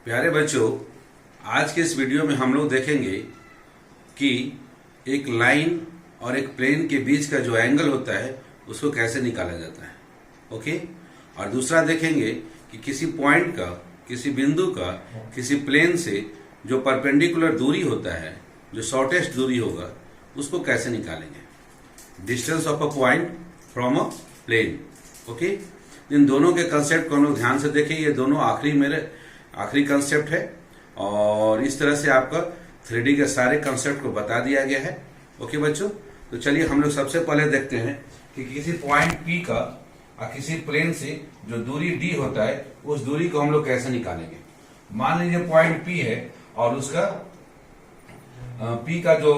प्यारे बच्चों, आज के इस वीडियो में हम लोग देखेंगे कि एक लाइन और एक प्लेन के बीच का जो एंगल होता है उसको कैसे निकाला जाता है। ओके। और दूसरा देखेंगे कि किसी पॉइंट का, किसी बिंदु का, किसी प्लेन से जो परपेंडिकुलर दूरी होता है, जो शॉर्टेस्ट दूरी होगा, उसको कैसे निकालेंगे। Distance of a point from a plane. Okay. इन दोनों के कंसेप्ट को हम लोग ध्यान से देखें। ये दोनों आखिरी कंसेप्ट है और इस तरह से आपका 3D के सारे कंसेप्ट को बता दिया गया है। ओके बच्चों, तो चलिए हम लोग सबसे पहले देखते हैं कि किसी पॉइंट P का और किसी प्लेन से जो दूरी D होता है उस दूरी को हम लोग कैसे निकालेंगे। मान लीजिए पॉइंट P है और उसका P का जो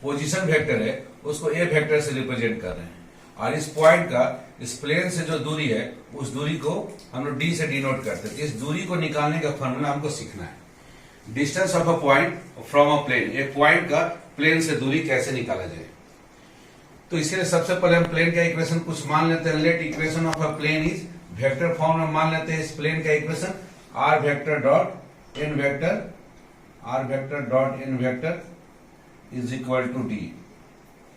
पोजीशन वेक्टर है उसको A वेक्टर से रिप्रेजेंट कर रहे हैं और इस पॉइंट का इस प्लेन से जो दूरी है उस दूरी को हम लोग D से डिनोट करते हैं। इस दूरी को निकालने का फॉर्मूला हमको सीखना है। Distance of a point from a plane, एक पॉइंट का प्लेन से दूरी कैसे निकाला जाए। तो इसके लिए सबसे पहले हम प्लेन का इक्वेशन कुछ मान लेते हैं। Let equation of a plane is, vector form में मान लेते हैं इस प्लेन का equation r vector dot n vector, r vector dot n vector is equal to d।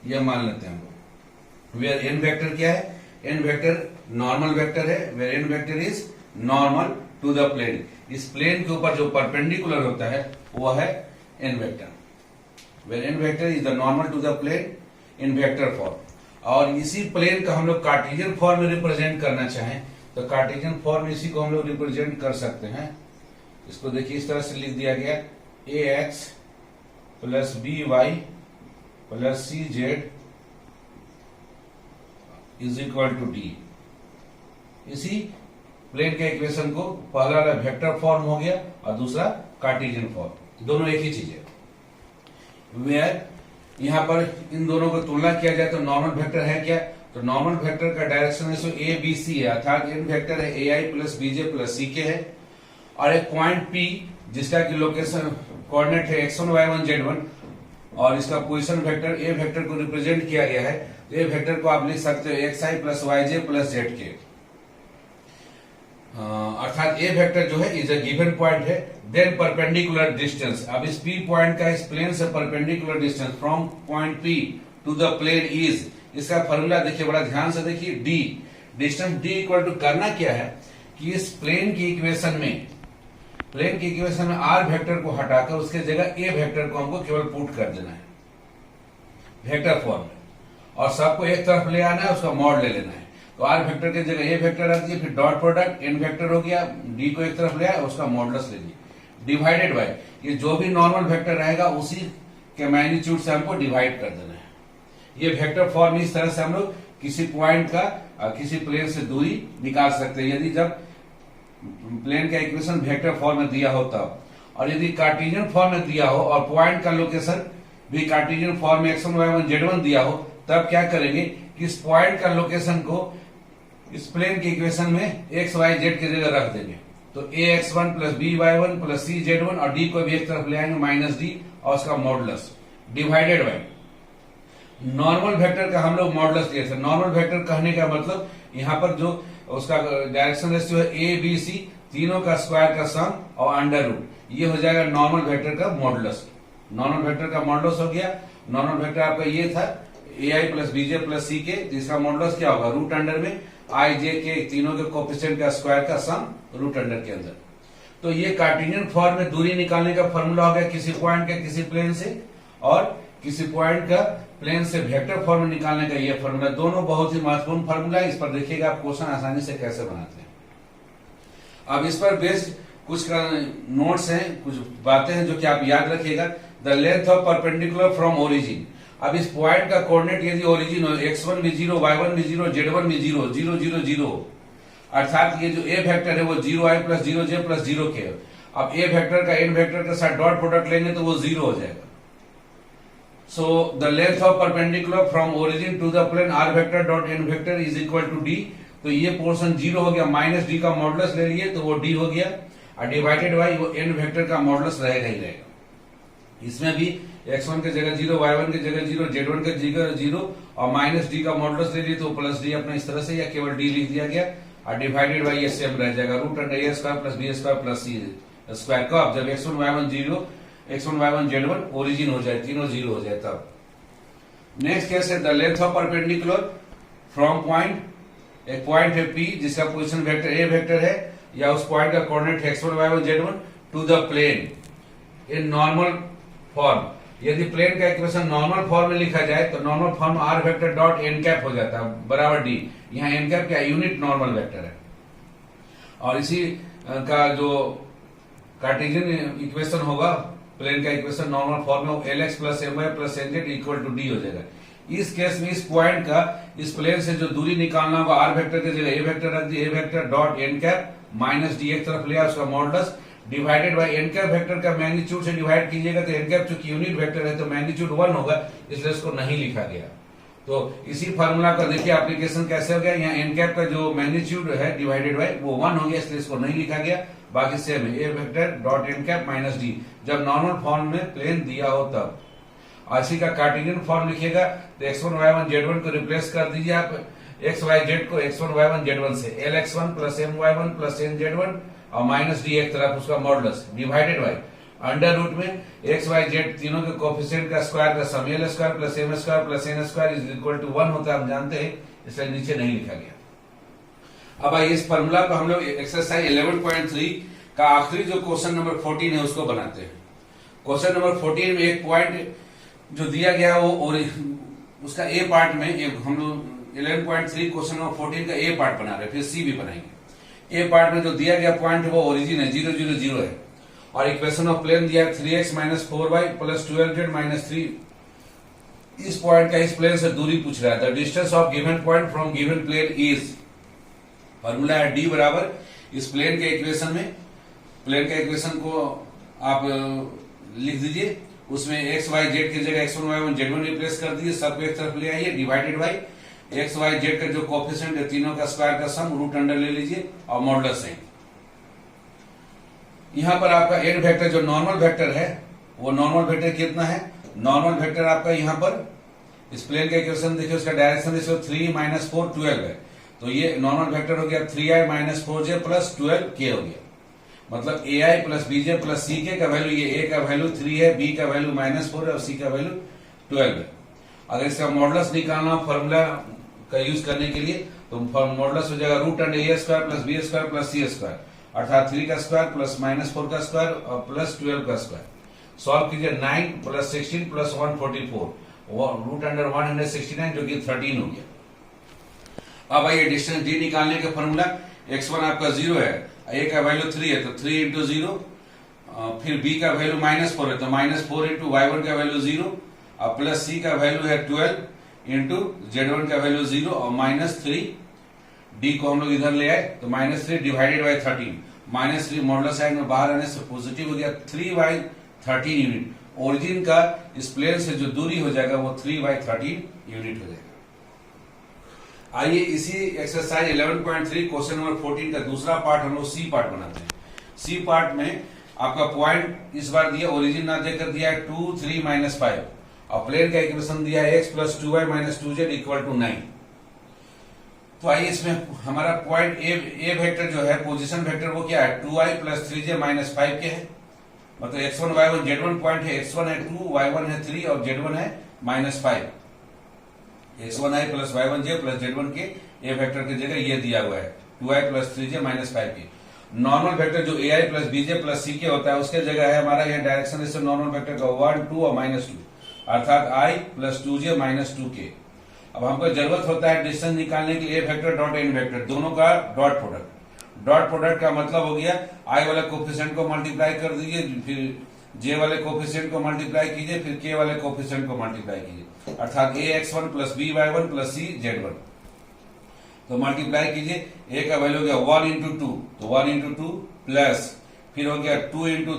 यह मान लेते हैं हम लोग। वेयर n वेक्टर क्या है? n वेक्टर नॉर्मल वेक्टर है। Where n vector is normal to the plane. इस प्लेन के ऊपर जो परपेंडिकुलर होता है वो है n vector. Where n vector is the normal to the plane in vector form. और इसी प्लेन का हम लोग कार्टेशियन फॉर्म में रिप्रेजेंट करना चाहें तो कार्टेशियन फॉर्म इसी को हम लोग रिप्रेजेंट कर सकते हैं। इसको देखिए इस तरह से लिख दिया गया ax plus by plus cz is equal to D. इसी प्लेन के इक्वेशन को पहला वाला वेक्टर फॉर्म हो गया और दूसरा कार्टेशियन फॉर्म, दोनों एक ही चीज है। वेयर यहां पर इन दोनों को तुलना किया जाए तो नॉर्मल वेक्टर है क्या? तो नॉर्मल वेक्टर का डायरेक्शन है सो ए बी सी है, अर्थात n वेक्टर है ai plus bj plus ck है। और एक पॉइंट P जिसका की लोकेशन कोऑर्डिनेट है x1 y1 z1 और इसका पोजीशन वेक्टर a वेक्टर को रिप्रेजेंट किया गया है। तो a वेक्टर को आप लिख सकते हो xi plus yj plus zk, अर्थात a वेक्टर जो है इज अ गिवन पॉइंट है। देन परपेंडिकुलर डिस्टेंस, अब इस P पॉइंट का इस प्लेन से perpendicular distance from point P to the plane is, इसका फॉर्मूला देखिए, बड़ा ध्यान से देखिए, d। Distance d equal to करना क्या है कि इस प्लेन की इक्वेशन में r वेक्टर को हटाकर उसके जगह a वेक्टर को हमको केवल पुट कर देना है वेक्टर फॉर्म में और सबको एक तरफ ले आना है, उसका मॉड ले लेना है। तो r वेक्टर की जगह a वेक्टर रख दिए, फिर डॉट प्रोडक्ट n वेक्टर हो गया, d को एक तरफ ले आया, उसका मॉडुलस ले लिया, डिवाइडेड बाय ये जो भी नॉर्मल वेक्टर रहेगा उसी के मैग्नीट्यूड से हमको डिवाइड कर देना है। ये वेक्टर फॉर्म इस तरह से हम लोग किसी पॉइंट का किसी प्लेन से दूरी निकाल सकते हैं यदि जब प्लेन का इक्वेशन वेक्टर फॉर्म में दिया हो तब। और यदि कार्टेशियन फॉर्म में दिया हो और पॉइंट का लोकेशन भी कार्टेशियन फॉर्म में x1 y1 z1 दिया हो तब क्या करेंगे कि इस पॉइंट का लोकेशन को इस प्लेन के इक्वेशन में x y z की जगह रख देंगे। तो ax1 plus by1 plus cz1 और d को भी एक तरफ ले आएंगे माइनस d और उसका modulus divided by normal vector का हम लोग मॉडुलस लिए थे। नॉर्मल वेक्टर कहने का मतलब यहाँ पर जो उसका डायरेक्शन रेशियो है a b c तीनों का स्क्वायर का सम और अंडर रूट, ये हो जाएगा नॉर्मल वेक्टर का मॉडुलस। नॉर्मल वेक्टर का मॉडुलस हो गया। नॉर्मल वेक्टर आपका ये था ai plus bj plus ck, जिसका मॉडुलस क्या होगा रूट अंडर में i j k तीनों के कोएफिशिएंट का स्क्वायर का सम रूट अंडर के अंदर। तो ये कार्टेशियन फॉर्म में दूरी निकालने का फॉर्मूला हो गया किसी पॉइंट के किसी प्लेन से, और किसी पॉइंट का प्लेन से वेक्टर फॉर्म में निकालने का ये फॉर्मूला। दोनों बहुत ही महत्वपूर्ण फॉर्मूला है। इस पर देखिएगा आप क्वेश्चन आसानी से कैसे बनाते हैं। अब इस पर बेस्ड कुछ नोट्स हैं, कुछ बातें हैं जो कि आप याद रखिएगा। The length of perpendicular from origin. अब इस पॉइंट का कोऑर्डिनेट यदि ओरिजिन हो x1 भी 0, y1 भी 0, z1 भी 0, 0 0 0, अर्थात ये जो a वेक्टर है वो 0i plus 0j plus 0k। अब a वेक्टर का n वेक्टर के साथ डॉट प्रोडक्ट लेंगे तो वो 0 हो जाएगा। So the length of perpendicular from origin to the plane r vector dot n vector is equal to d। तो ये पोर्शन 0 हो गया, माइनस d का मॉडुलस ले लिए तो वो d हो गया और डिवाइडेड बाय वो n वेक्टर का मॉडुलस रहेगा ही रहेगा। इसमें भी x1 की जगह 0, y1 की जगह 0, z1 की जगह 0 और माइनस d का मॉडुलस ले लिए तो प्लस d अपना इस तरह से या केवल d लिख दिया गया और डिवाइडेड बाय ये सेम रह जाएगा root under a square plus b square plus c square कब, जब x1 y1 0, x1 y1 z1 origin हो जाए, तीनों जीरो हो जाए तब। नेक्स्ट केस है the length of perpendicular from point, एक पॉइंट है P जिसका पोजीशन वेक्टर A वेक्टर है या उस पॉइंट का coordinate x1 y1 z1 to the plane in normal form. यदि प्लेन का इक्वेशन नॉर्मल फॉर्म में लिखा जाए तो normal form r vector dot n cap हो जाता है बराबर d। यहाँ n कैप क्या यूनिट नॉर्मल वेक्टर है। और इसी का जो कार्टेशियन इक्वेशन होगा प्लेन का इक्वेशन नॉर्मल फॉर्म में lx plus my plus nz equal to d हो जाएगा। इस केस में इस पॉइंट का इस प्लेन से जो दूरी निकालना होगा r वेक्टर की जगह a वेक्टर रख दिए, a vector dot n cap minus d एक तरफ लिया उसका modulus divided bye n cap vector का मैग्नीट्यूड से डिवाइड कीजिएगा तो n कैप चूंकि यूनिट वेक्टर है तो मैग्नीट्यूड 1 होगा, इसलिए इसको नहीं लिखा गया। तो इसी फार्मूला का देखिए एप्लीकेशन कैसे हो गया, यहाँ n कैप का जो मैग्नीट्यूड है डिवाइडेड बाय वो 1 हो गया, इसलिए इसको नहीं लिखा गया। बाकी सेम है, a vector dot n cap minus d जब नॉर्मल फॉर्म में प्लेन दिया हो तब। इसी का कार्टेशियन फॉर्म लिखिएगा तो x1 y1 z1 को रिप्लेस कर दीजिए आप x y z को x1 y1 z1 से lx1 plus my1 plus nz1 और माइनस डी एक तरफ उसका modulus divided by under root में x y z तीनों के कोफिशिएंट का स्क्वायर का sum l square plus m square plus n square is equal to 1 होता है, हम जानते हैं, इसलिए नीचे नहीं लिखा गया। अब आइए इस फार्मूला को हम लोग एक्सरसाइज 11.3 का आखिरी जो क्वेश्चन नंबर 14 है उसको बनाते हैं। क्वेश्चन नंबर 14 में एक पॉइंट जो दिया गया वो और उसका ए पार्ट में हम लोग 11.3 क्वेश्चन नंबर 14 का ए पार्ट बना रहे हैं, फिर सी भी बनाएंगे। ए पार्ट में जो दिया गया पॉइंट है वो ओरिजिन है 0 0 0 है और इक्वेशन ऑफ प्लेन दिया है 3x minus 4y plus 12z minus 3। इस पॉइंट का इस प्लेन से दूरी पूछ रहा है। The distance of given point from given plane is, formula है d बराबर इस प्लेन के इक्वेशन में, प्लेन के इक्वेशन को आप लिख दीजिए, उसमें x y z की जगह x1 y1 z1 रिप्लेस कर दीजिए, सबको एक तरफ ले आइए divided by x y z का जो कोफिशिएंट है तीनों का स्क्वायर का सम रूट अंडर ले लीजिए और मॉडुलस है। यहां पर आपका n वेक्टर जो नॉर्मल वेक्टर है वो नॉर्मल वेक्टर कितना है, नॉर्मल वेक्टर आपका यहां पर इस प्लेन का इक्वेशन देखिए, उसका डायरेक्शन देखिए 3 माइनस 4 12 है, तो ये नॉर्मल वेक्टर हो गया 3i minus 4j plus 12k हो गया। मतलब ai plus bj plus ck का वैल्यू, ये a का वैल्यू 3 है, b का वैल्यू माइनस 4 है और c का वैल्यू 12 है। अगर इसका मॉडुलस निकालना फॉर्मूला का यूज करने के लिए तो मॉडुलस हो जाएगा root under a square plus b square plus c square, अर्थात 3 का स्क्वायर प्लस माइनस 4 का स्क्वायर और प्लस 12 का स्क्वायर। सॉल्व कीजिए 9 प्लस 16 प्लस 144 रूट अंडर 169 जो कि 13 हो गया। अब आइए डिस्टेंस d निकालने का फॉर्मूला, x1 आपका 0 है, a का वैल्यू 3 है तो 3 इंटू 0, फिर b का वैल्यू माइनस 4 है तो माइनस 4 इंटू y1 का वैल्यू 0 और प्लस c का वैल्यू है 12 इंटू z1 का वैल्यू 0 और माइनस 3, d को हम लोग इधर ले आए तो minus 3 divided by 13, minus 3 modulus side में बाहर आने से पॉजिटिव हो गया 3/13 यूनिट। ओरिजिन का इस प्लेन से जो दूरी हो जाएगा वो 3/13 यूनिट हो जाएगा। आइए इसी एक्सरसाइज 11.3 क्वेश्चन नंबर 14 का दूसरा पार्ट हम लोग सी पार्ट बनाते हैं। सी पार्ट में आपका पॉइंट इस बार दिया, ओरिजिन ना देकर दिया है 2 3 माइनस 5 और प्लेन का इक्वेशन दिया है x plus 2y minus 2z equal to 9। तो आइए इसमें हमारा पॉइंट ए वेक्टर जो है पोजीशन वेक्टर वो क्या है 2y प्लस 3j माइनस 5 के है, मतलब x1 y1 z1 पॉइंट है, x1 है 2 y1 है 3 और z1 है minus 5। x1i plus y1j plus z1 के ए वेक्टर की जगह ये दिया हुआ है 2i प्लस 3j माइनस 5 के। नॉर्मल वेक्टर जो ai plus bj plus ck होता है उसके जगह है हमारा यहाँ डायरेक्शन इससे नॉर्मल वेक्टर का 1 2 और माइनस 2 अर्थात i plus 2j minus 2k। अब हमको जरूरत होता है डिस्टेंस निकालने के लिए वेक्टर डॉट एन वेक्टर दोनों का डॉट प्रोडक्ट। डॉट प्रोडक्ट का मतलब हो गया i वाले कोफिशिएंट को मल्टीप्लाई कर दीजिए, फिर j वाले कोफिशिएंट को मल्टीप्लाई कीजिए, फिर k वाले कोफिशिएंट को मल्टीप्लाई कीजिए, अर्थात ax1 plus by1 plus cz1। तो मल्टीप्लाई कीजिए, a का वैल्यू हो गया 1 इंटू 2 तो 1 इंटू 2 प्लस फिर हो गया 2 into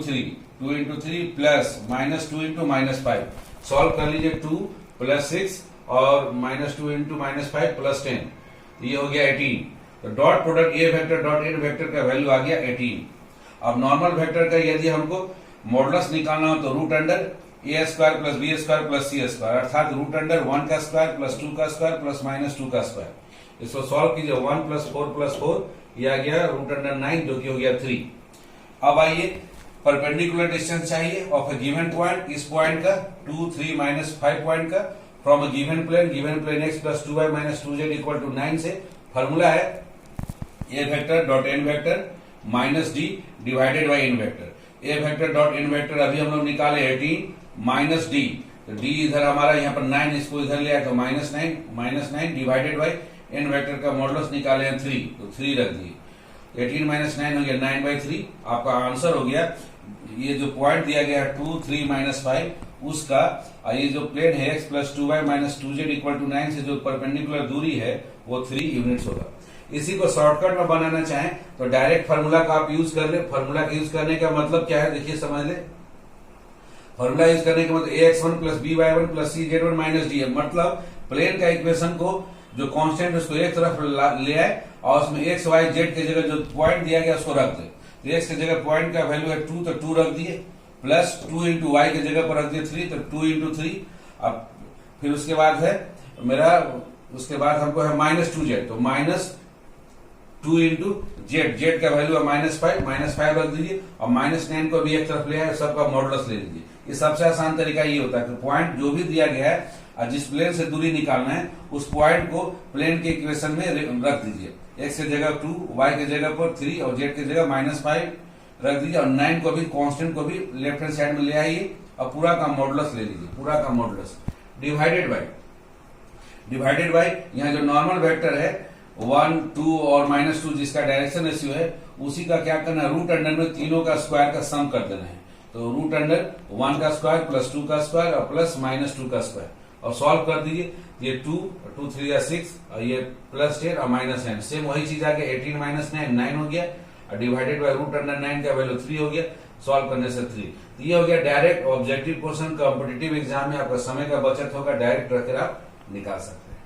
3 plus minus 2 into minus 5। Solve कर लीजिए 2 प्लस 6 और माइनस 2 इंटू माइनस 5 प्लस 10 ये हो गया 18। तो dot product A vector dot N vector का वैल्यू आ गया 18। अब नॉर्मल वेक्टर का यदि हमको मॉडुलस निकालना हो तो root under a square plus b square plus c square अर्थात रूट अंडर 1 का स्क्वायर प्लस 2 का स्क्वायर प्लस माइनस 2 का स्क्वायर। इसको सॉल्व कीजिए 1 प्लस 4 ये आ गया रूट अंडर 9 जो कि हो गया 3। अब आइए परपेंडिकुलर डिस्टेंस चाहिए ऑफ अ गिवन पॉइंट, इस पॉइंट का 2, 3, -5 पॉइंट का from a given plane x plus 2y minus 2z equal to 9 से फॉर्मूला है a vector dot N vector minus d divided by n vector. A vector dot N vector अभी हम लोग निकाले 18 minus D, तो D इधर हमारा यहाँ पर 9, इसको इधर ले आए तो -9 डिवाइडेड बाई एन वेक्टर का मॉडुलस निकाले हैं 3, तो 3 रख दिए। 18 माइनस 9 हो गया 9/3। आपका आंसर हो गया ये जो पॉइंट दिया गया है 2, 3, -5 उसका, और ये जो प्लेन है x plus 2y minus 2z equal to 9 से जो परपेंडिकुलर दूरी है वो 3 यूनिट्स होगा। इसी को शॉर्टकट में बनाना चाहें तो डायरेक्ट फार्मूला का आप यूज कर ले। फार्मूला का यूज करने का मतलब क्या है, देखिए समझ ले। फार्मूला यूज करने का मतलब ax1 plus by1 plus cz1 minus D है। मतलब प्लेन का इक्वेशन को जो कांस्टेंट उसको एक तरफ ले आए और उसमें x, y, z की जगह जो पॉइंट दिया गया उसको रख दे। तो x की जगह पॉइंट का वैल्यू है 2, तो 2 रख दिए, प्लस 2 इंटू वाई की जगह पर रख दिए 3, तो 2 इंटू 3। अब फिर उसके बाद है मेरा, उसके बाद हमको है -2z, तो -2 इंटू जेड का वैल्यू है -5 रख दीजिए और -9 को भी एक तरफ ले आए, सबका मॉडुलस ले लीजिए। ये सबसे आसान तरीका ये होता है कि पॉइंट जो भी दिया गया है और जिस प्लेन से दूरी निकालना है उस पॉइंट को प्लेन के इक्वेशन में रख दीजिए। x की जगह 2, y की जगह पर 3 और z की जगह -5 रख दीजिए और 9 को भी कांस्टेंट को भी लेफ्ट हैंड साइड में ले आइए और पूरा का मॉडुलस ले लीजिए, पूरा का मॉडुलस डिवाइडेड बाय यहाँ जो नॉर्मल वेक्टर है 1, 2 और -2 जिसका डायरेक्शन रेशियो है उसी का क्या करना है, रूट अंडर में तीनों का स्क्वायर का सम कर देना है। तो रूट अंडर 1 का स्क्वायर प्लस 2 का स्क्वायर और प्लस -2 का स्क्वायर और सॉल्व कर दीजिए। ये 2, 3 या 6 और ये प्लस 10 और -9, सेम वही चीज आ गया। 18 माइनस 9 हो गया और डिवाइडेड बाय रूट अंडर 9 का वैल्यू 3 हो गया, सॉल्व करने से 3। तो ये हो गया direct objective question. Competitive exam में आपका समय का बचत होगा, डायरेक्ट रखकर आप निकाल सकते हैं।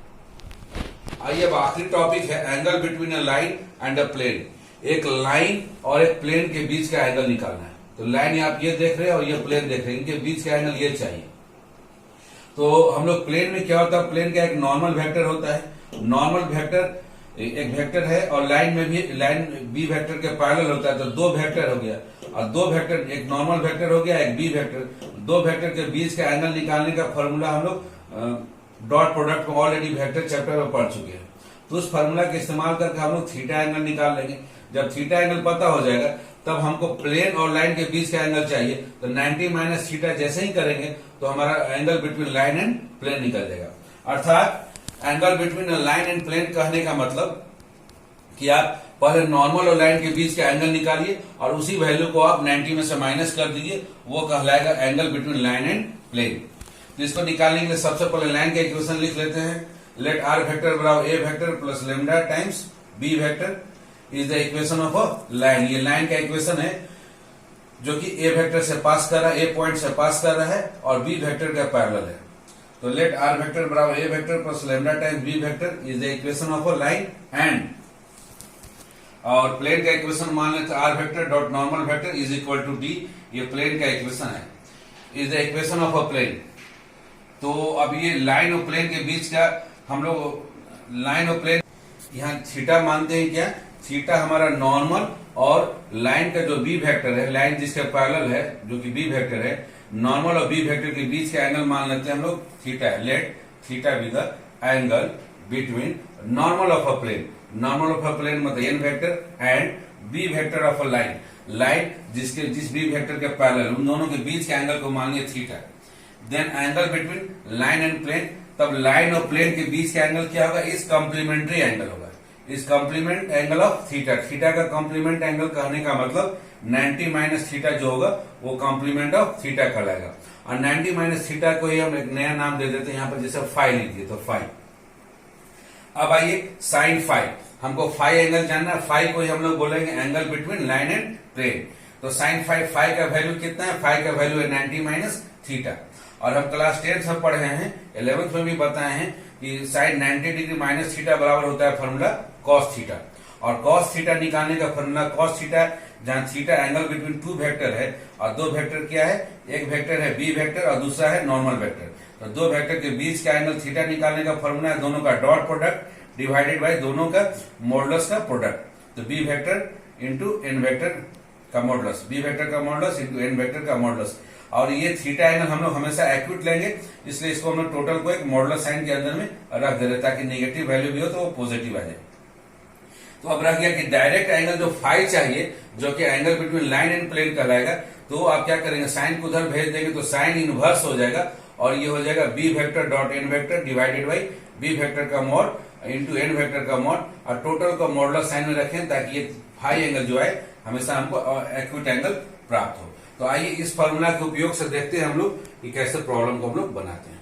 आइए अब आखिरी टॉपिक है angle between a line and a plane. एक लाइन और एक प्लेन के बीच का एंगल निकालना है। तो लाइन आप ये देख रहे हैं और ये प्लेन देख रहे हैं, इनके बीच का एंगल ये चाहिए। तो हम लोग प्लेन में क्या होता है, प्लेन का एक नॉर्मल वेक्टर होता है। नॉर्मल वेक्टर एक वेक्टर है और लाइन में भी लाइन बी वेक्टर के पैरेलल होता है, तो 2 वेक्टर हो गया और 2 वेक्टर, एक नॉर्मल वेक्टर हो गया, एक बी वेक्टर। 2 वेक्टर के बीच का एंगल निकालने का फॉर्मूला हम लोग डॉट प्रोडक्ट में ऑलरेडी वेक्टर चैप्टर में पढ़ चुके हैं। तो उस फॉर्मूला का इस्तेमाल करके हम लोग थीटा एंगल निकाल लेंगे। जब थीटा एंगल पता हो जाएगा तब हमको प्लेन और लाइन के बीच का एंगल चाहिए। तो 90 माइनस थीटा जैसे ही करेंगे तो हमारा angle between line and plane निकल जाएगा। अर्थात angle between line and plane कहने का मतलब कि आप पहले नॉर्मल और लाइन के बीच का एंगल निकालिए और उसी वैल्यू को आप 90 में से माइनस कर दीजिए, वो कहलाएगा angle between line and plane. तो इसको निकालने के लिए सबसे पहले लाइन का इक्वेशन लिख लेते हैं। लेट आर वेक्टर बराबर a vector plus lambda times b vector is the equation of a line. ये लाइन का इक्वेशन है जो कि ए वेक्टर से पास कर रहा है, ए पॉइंट से पास कर रहा है और बी वेक्टर का पैरेलल है। तो लेट आर वेक्टर बराबर a vector plus lambda times b vector is the equation of a line and, और प्लेन का इक्वेशन मान लेते r vector dot normal vector is equal to d. ये plane का इक्वेशन है, is the equation of a plane. तो अब ये लाइन और प्लेन के बीच का हम लोग लाइन और प्लेन यहाँ थीटा मानते हैं। क्या थीटा हमारा नॉर्मल और लाइन का जो बी वेक्टर है, लाइन जिसका पैरेलल है जो कि बी वेक्टर है, नॉर्मल और बी वेक्टर के बीच का एंगल मान लेते हैं हम लोग थीटा है। Let theta be the angle between normal of a plane, normal of a plane मतलब n vector and b vector of a line, line जिस बी वेक्टर के पैरेलल, उन दोनों के बीच के एंगल को मानिए theta. Then angle between line and plane, तब लाइन और प्लेन के बीच का एंगल क्या होगा, इस कॉम्प्लीमेंट्री एंगल होगा, इस complement angle of theta. Theta का कॉम्प्लीमेंट एंगल कहने का मतलब 90 माइनस थीटा जो होगा वो कॉम्प्लीमेंट ऑफ थीटा कहलाएगा। और 90 माइनस थीटा को ही हम एक नया नाम दे देते हैं यहाँ पर, जैसे फाई लिखिए तो फाई। अब आइए साइन फाई, हमको फाई एंगल जानना है। फाई को ही हम लोग बोलेंगे angle between line and plane. तो साइन फाई, फाई का वैल्यू कितना है, फाई का वैल्यू है 90 माइनस थीटा। और हम क्लास 10 में पढ़े हैं, 11th में भी बताए हैं कि साइन 90 डिग्री माइनस थीटा बराबर होता है फॉर्मूला कॉस थीटा। और कॉस थीटा निकालने का फॉर्मूला कॉस थीटा, जहां थीटा एंगल बिटवीन 2 वेक्टर है और 2 वेक्टर क्या है, एक वेक्टर है बी वेक्टर और दूसरा है नॉर्मल वेक्टर। तो 2 वेक्टर के बीच का एंगल थीटा निकालने का फॉर्मूला है दोनों का डॉट प्रोडक्ट डिवाइडेड बाय दोनों का मॉडुलस का प्रोडक्ट। तो B vector into N vector का मॉडुलस, बी वेक्टर का मॉडुलस इंटू एन वेक्टर का मॉडुलस। और ये थीटा एंगल हम लोग हमेशा एक्यूट लेंगे, इसलिए इसको हम लोग टोटल को एक मॉडुलस साइन के अंदर में रख दे रहे ताकि नेगेटिव वैल्यू भी हो तो वो पॉजिटिव आ जाए। तो अब रह गया कि डायरेक्ट एंगल जो फाई चाहिए, जो कि angle between line and plane कहलाएगा, तो आप क्या करेंगे, साइन को उधर भेज देंगे तो साइन इनवर्स हो जाएगा और ये हो जाएगा B vector dot N vector divided by B vector का मॉड इंटू एन वेक्टर का मॉड, और टोटल को मॉडुलस साइन में रखें ताकि ये फाई एंगल जो है हमेशा हमको एक्यूट एंगल प्राप्त हो। तो आइए इस फॉर्मूला के उपयोग से देखते हैं हम लोग कि कैसे प्रॉब्लम को हम लोग बनाते हैं।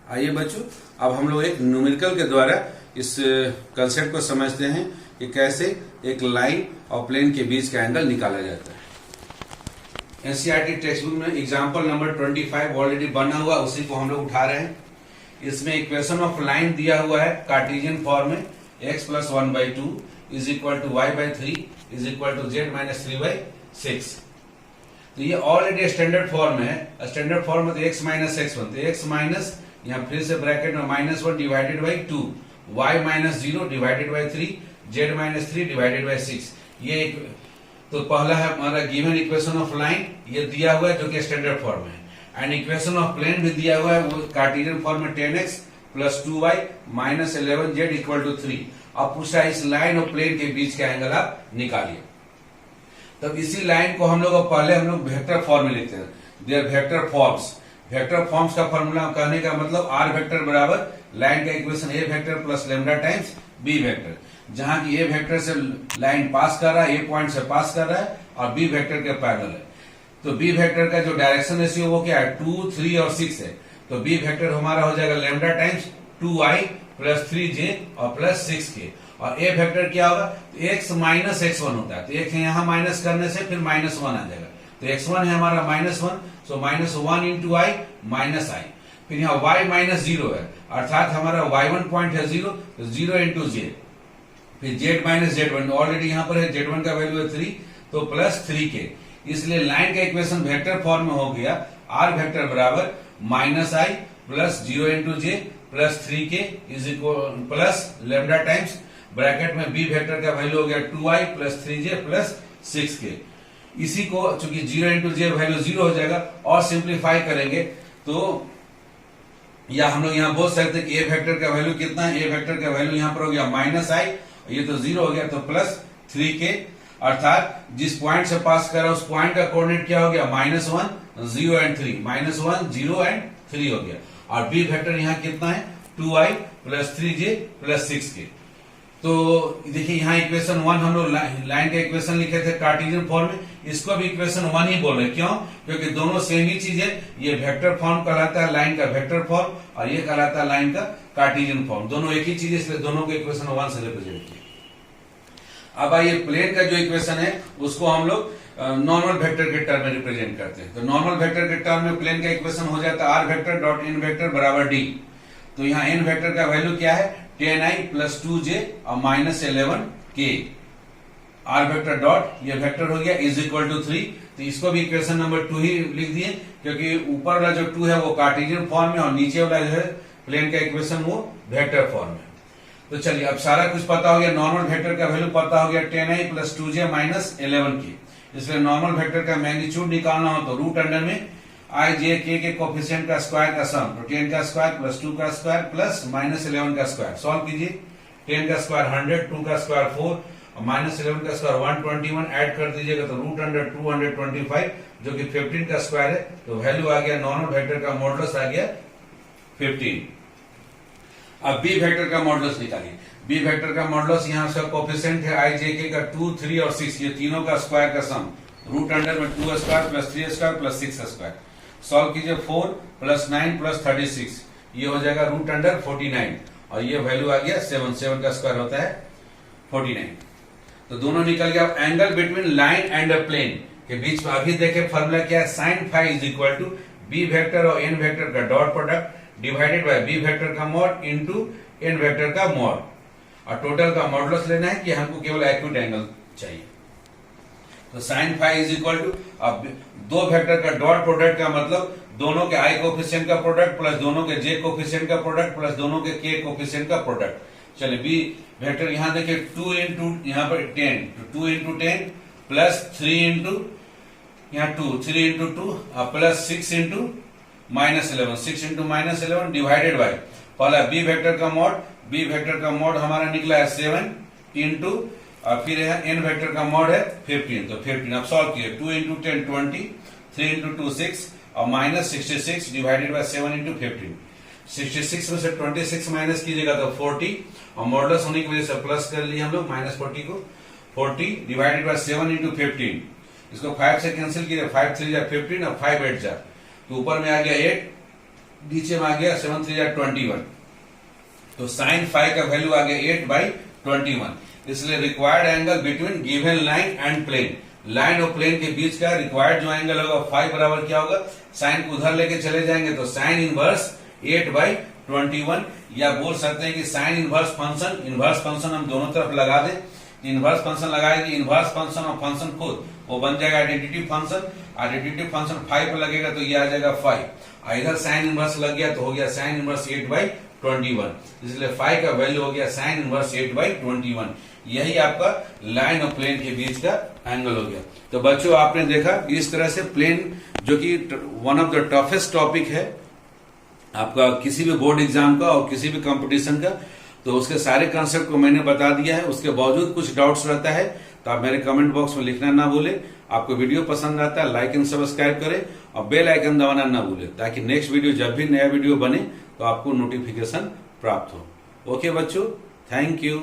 आइए बच्चों, अब हम लोग एक न्यूमेरिकल के द्वारा इस कंसेप्ट को समझते हैं कि कैसे एक लाइन और प्लेन के बीच का एंगल निकाला जाता है। एनसीईआरटी टेक्स्ट बुक में एग्जांपल नंबर 25 ऑलरेडी बना हुआ, उसी को हम लोग उठा रहे हैं। इसमें इक्वेशन ऑफ लाइन दिया हुआ है कार्टेशियन फॉर्म में, x plus 1/2 is equal to y/3 is equal to z minus 3/6। तो ये ऑलरेडी स्टैंडर्ड फॉर्म है। स्टैंडर्ड फॉर्म में तो x माइनस x1, तो x माइनस यहाँ फिर से ब्रैकेट में -1 divided by 2, y minus 0 divided by 3, z minus 3 divided by 6। ये एक तो पहला है हमारा गिवन इक्वेशन ऑफ लाइन, ये दिया हुआ है जो कि स्टैंडर्ड फॉर्म है। एंड इक्वेशन ऑफ प्लेन भी दिया हुआ है, वो कार्टेशियन फॉर्म में 10x plus 2y minus 11z equal to 3। अब पूछा इस लाइन और प्लेन के बीच का एंगल आप निकालिए। तब इसी लाइन को हम लोग पहले हम लोग वेक्टर फॉर्म में लिखते हैं, their vector forms. Vector forms का फॉर्मूला कहने का मतलब आर वेक्टर बराबर लाइन का equation a vector plus lambda times b vector, जहां की ए वेक्टर से लाइन पास कर रहा है, ए पॉइंट से पास कर रहा है और बी वेक्टर के पैरेलल है। तो बी वेक्टर का जो डायरेक्शन रेशियो वो क्या है, 2, 3 और 6 है। तो बी वेक्टर हमारा हो जाएगा lambda times 2i plus 3j और प्लस 6k। और ए वेक्टर क्या होगा, तो x माइनस x1 होता है, तो एक यहाँ माइनस करने से फिर -1 आ जाएगा। तो x1 है हमारा -1, सो -1 इंटू आई माइनस आई। फिर यहाँ y माइनस 0 है, अर्थात हमारा y1 पॉइंट है 0, तो 0 इंटू जे। फिर z माइनस z1, ऑलरेडी यहाँ पर है z1 का वैल्यू है 3, तो प्लस 3k। इसलिए लाइन का इक्वेशन वेक्टर फॉर्म में हो गया, आर वेक्टर बराबर -i plus 0 into J plus 3k is equal plus lambda times bracket में बी वेक्टर का वैल्यू हो गया 2i plus 3j plus 6k। इसी को चूंकि 0 इंटू जे वैल्यू 0 हो जाएगा और सिंप्लीफाई करेंगे तो या हम लोग यहाँ बोल सकते हैं कि ए वेक्टर का वैल्यू कितना है, ए वेक्टर का वैल्यू यहाँ पर हो गया -i, ये तो 0 हो गया तो प्लस 3k, अर्थात जिस पॉइंट से पास कर रहा है उस पॉइंट का कोऑर्डिनेट क्या हो गया, -1, 0 एंड 3, -1, 0 एंड 3 हो गया। और बी वेक्टर यहाँ कितना है, 2i plus 3j plus 6k। तो देखिए यहाँ इक्वेशन 1 हम लोग लाइन का इक्वेशन लिखे थे कार्टेशियन फॉर्म में, इसको भी इक्वेशन 1 ही बोल रहे हैं। क्यों, क्योंकि दोनों सेम ही चीज है। ये वेक्टर फॉर्म कहलाता है लाइन का वेक्टर फॉर्म और ये कहलाता है लाइन का कार्टेशियन फॉर्म, दोनों एक ही चीज है, इसलिए दोनों को इक्वेशन 1 से रिप्रेजेंट किया। अब आइए प्लेन का जो इक्वेशन है उसको हम लोग नॉर्मल वेक्टर के टर्म में रिप्रेजेंट करते हैं। तो नॉर्मल वेक्टर के टर्म में प्लेन का इक्वेशन हो जाता है R vector dot N vector बराबर डी। तो यहाँ एन वेक्टर का वैल्यू क्या है, 10i प्लस 2j और minus 11k। R vector dot ये वेक्टर हो गया इज इक्वल टू 3, तो इसको भी इक्वेशन नंबर 2 ही लिख दिए, क्योंकि ऊपर वाला जो 2 है वो कार्टेशियन फॉर्म में और नीचे वाला जो है प्लेन का इक्वेशन वो वेक्टर फॉर्म में। तो चलिए अब सारा कुछ पता हो गया, नॉर्मल वेक्टर का वैल्यू पता हो गया 10i plus 2j minus 11k। इसलिए नॉर्मल वेक्टर का मैग्नीट्यूड निकालना हो तो रूट अंडर में i j k के कोफिशिएंट का स्क्वायर का सम, तो 10 का स्क्वायर प्लस 2 का स्क्वायर प्लस माइनस 11 का स्क्वायर। सॉल्व कीजिए, 10 का स्क्वायर 100, 2 का स्क्वायर 4 और माइनस 11 का स्क्वायर 121, ऐड कर दीजिएगा तो रूट अंडर 225 जो कि 15 का स्क्वायर है। तो वैल्यू आ गया नॉर्मल वेक्टर का मॉडुलस आ गया 15। अब बी वेक्टर का मॉडुलस निकालिए। बी वेक्टर का मॉडुलस यहाँ उसका कोफिशिएंट है i j k का 2, 3 और 6, ये तीनों का स्क्वायर का सम, रूट अंडर में 2 square plus 3 square plus 6 square. Solve कीजिए, 4 प्लस 9 प्लस 36, ये हो जाएगा रूट अंडर 49 और ये वैल्यू आ गया 7, 7 का स्क्वायर होता है 49। तो दोनों निकल गया। अब angle between line and a plane के बीच में अभी देखे फॉर्मूला क्या है, sine phi is equal to B vector और एन वेक्टर का dot product divided by B vector का मॉड इंटू एन वेक्टर का मॉड, और टोटल का मॉडुलस लेना है कि हमको केवल एक्यूट एंगल चाहिए। तो sine phi is equal to, अब दो वेक्टर का डॉट प्रोडक्ट का मतलब दोनों के आई कोफिशिएंट का प्रोडक्ट प्लस दोनों के जे कोफिशिएंट का प्रोडक्ट प्लस दोनों के के कोफिशिएंट का प्रोडक्ट। चलिए बी वेक्टर यहाँ देखिए 2 इंटू यहाँ पर 10, तो 2 इंटू 10 प्लस 3 इंटू यहाँ 2, 3 into 2 plus 6 into -11, 6 into -11 divided by पहला बी वेक्टर का मॉड, बी वेक्टर का मॉड हमारा निकला है 7 इंटू और फिर है एन वेक्टर का मॉड है 15, तो 15 अब सॉल्व किए 2 इंटू 10 20, 3 इंटू 2 6 और माइनस 66 डिवाइडेड बाय 7 इंटू 15। 66 में से 26 माइनस कीजिएगा तो 40 और मॉडुलस होने की वजह से प्लस कर लिए हम लोग -40 को, 40 डिवाइडेड बाय 7 इंटू 15। इसको 5 से कैंसिल किया, 5 3 जा 15 और 5 8 जा, तो ऊपर में आ गया 8, नीचे में आ गया 7 3 जा 21, तो साइन फाई का वैल्यू आ गया 8/21। इसलिए required angle between given line and plane, line और प्लेन के बीच का रिक्वायर्ड जो एंगल होगा फाई बराबर क्या होगा, साइन को उधर लेके चले जाएंगे तो साइन इनवर्स 8/21, या बोल सकते हैं कि sine inverse function, inverse function हम दोनों तरफ लगा दें, इनवर्स फंक्शन लगाएंगे, इनवर्स फंक्शन और फंक्शन खुद वो बन जाएगा आइडेंटिटी फंक्शन, आइडेंटिटी फंक्शन 5 पर लगेगा तो ये आ जाएगा 5, इधर साइन इनवर्स लग गया तो हो गया साइन इनवर्स 8/21, इसलिए 5 का वैल्यू हो गया साइन इनवर्स 8/21। यही आपका लाइन और प्लेन के बीच का एंगल हो गया। तो बच्चों आपने देखा इस तरह से प्लेन, जो कि one of the toughest topic है आपका किसी भी बोर्ड एग्जाम का और किसी भी कंपटीशन का, तो उसके सारे कंसेप्ट को मैंने बता दिया है। उसके बावजूद कुछ डाउट्स रहता है तो आप मेरे कमेंट बॉक्स में लिखना ना भूले। आपको वीडियो पसंद आता है लाइक एंड सब्सक्राइब करें और बेल आइकन दबाना ना भूले, ताकि नेक्स्ट वीडियो जब भी नया वीडियो बने तो आपको नोटिफिकेशन प्राप्त हो। ओके बच्चों, थैंक यू।